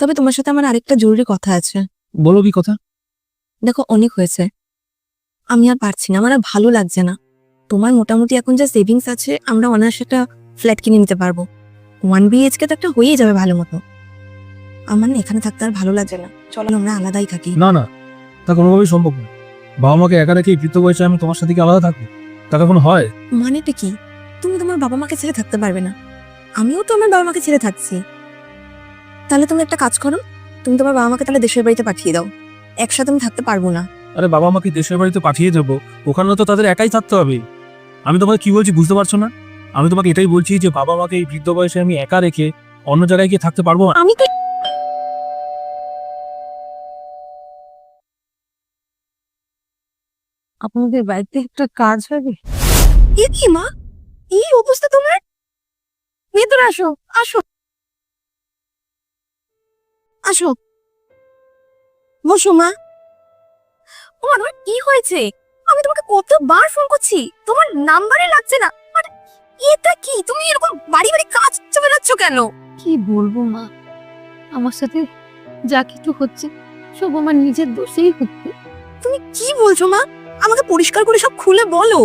তবে তোমার সাথে আমার আরেকটা জরুরি কথা আছে। বলো কি কথা? দেখো, অনেক হয়েছে, আমি আর পারছি না, আমার আর ভালো লাগছে না। তোমার মোটামুটি এখন যা সেভিংস আছে, আমরা অনায়াসে একটা ফ্ল্যাট কিনে নিতে পারবো। 1 BHK তো একটা হয়েই যাবে ভালো মতো। আমার না এখানে থাকতে আর ভালো লাগছে না, চলো আমরা আলাদাই থাকি। না না, তা কোনোভাবেই সম্ভব না। বাবা মাকে একা রেখে এই বৃদ্ধ বয়সে আমি তোমার সাথে কি আলাদা থাকবো? তা কখনো হয়? মানেটা কি? তুমি তোমার বাবা মাকে ছেড়ে থাকতে পারবে না, আমিও তো আমার বাবা মাকে ছেড়ে থাকছি। তাহলে তুমি একটা কাজ করো, তুমি তোমার বাবা মাকে তাহলে দেশের বাড়িতে পাঠিয়ে দাও, একসাথে আমি থাকতে পারবো না। আরে বাবা মাকে দেশের বাড়িতে পাঠিয়ে দেবো, ওখানে তো তাদের একাই থাকতে হবে। আমি তোমাকে কি বলছি বুঝতে পারছো না? আমি তোমাকে এটাই বলছি যে বাবা মাকে এই বৃদ্ধ বয়সে আমি একা রেখে অন্য জায়গায় গিয়ে থাকতে পারবো না। আমি তো আপনাদের বাড়িতে একটা কাজ হবে। এ কি মা, এই অবস্থা তোমার? ভেতরে আসো, আসো আসো, বসো মা। তোমার কি হয়েছে? আমি তোমাকে কতবার ফোন করছি, তোমার নাম্বারে লাগছে না। আর এটা কি, তুমি এরকম বাড়ি বাড়ি কাজ বেরোচ্ছ কেন? কি বলবো মা, আমার সাথে যা কিছু হচ্ছে সব আমার নিজের দোষেই হচ্ছে। তুমি কি বলছো মা? আমাকে পরিষ্কার করে সব খুলে বলো।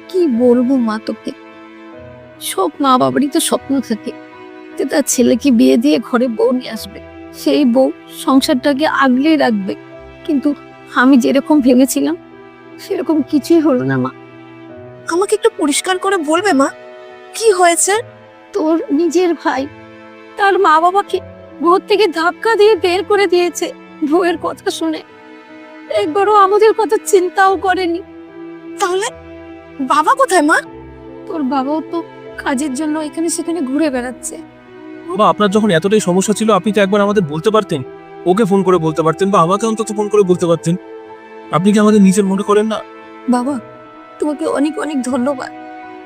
কি বলবো মা তোকে, সব মা বাবারই তো স্বপ্ন থাকে যে তার ছেলেকে বিয়ে দিয়ে ঘরে বউ নিয়ে আসবে, সেই বউ সংসারটাকে আগলে রাখবে। কিন্তু আমি যেরকম ভেবেছিলাম সেরকম কিছুই হলো না মা। আমাকে একটু পরিষ্কার করে বলবে মা, কি হয়েছে? তোর নিজের ভাই তার মা বাবাকে ঘর থেকে ধাক্কা দিয়ে বের করে দিয়েছে বউয়ের কথা শুনে। একবারও আমাদের কথা চিন্তাও করেনি। তাহলে বাবা কোথায় মা? তোর বাবাও তো কাজের জন্য এখানে সেখানে ঘুরে বেড়াচ্ছে। বাবা, আপনার যখন এতটাই সমস্যা ছিল আপনি তো একবার আমাদের বলতে পারতেন, ওকে ফোন করে বলতে পারতেন বা আমাকে অন্তত ফোন করে বলতে পারতেন। আপনি কি আমাদের নিজের মনে করেন না? বাবা, তোমাকে অনেক অনেক ধন্যবাদ।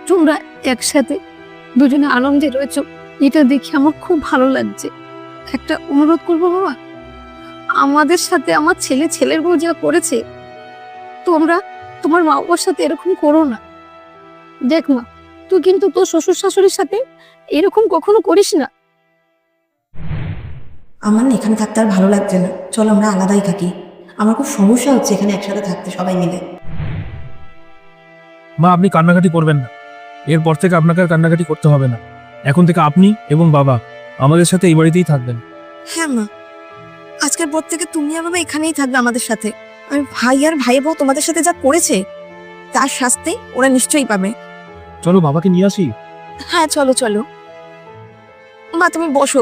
তোমরা একসাথে দুজনে আনন্দে রয়েছো, এটা দেখে আমার খুব ভালো লাগছে। একটা অনুরোধ করবো বাবা, আমাদের সাথে আমার ছেলের বউ যা করেছে, তোমরা তোমার মা বাবার সাথে এরকম করো না। দেখ মা, তুই কিন্তু তোর শ্বশুর শাশুড়ির সাথে এরকম কখনো করিস না। আমার না এখানে থাকতে আর ভালো লাগছে না, চলো আমরা আলাদাই থাকি। আমার খুব সমস্যা হচ্ছে এখানে একসাথে থাকতে সবাই মিলে। মা, আপনি কান্নাকাটি করবেন না। এরপর থেকে আপনাকে আর কান্নাকাটি করতে হবে না। এখন থেকে আপনি এবং বাবা আমাদের সাথে এই বাড়িতেই থাকবেন। হ্যাঁ মা, আজকের পর থেকে তুমি আর বাবা এখানেই থাকবে আমাদের সাথে। আর ভাই আর ভাই বউ তোমাদের সাথে যা করেছে তার শাস্তি ওরা নিশ্চয়ই পাবে। চলো বাবাকে নিয়ে আসি। হ্যাঁ চলো চলো। মা তুমি বসো,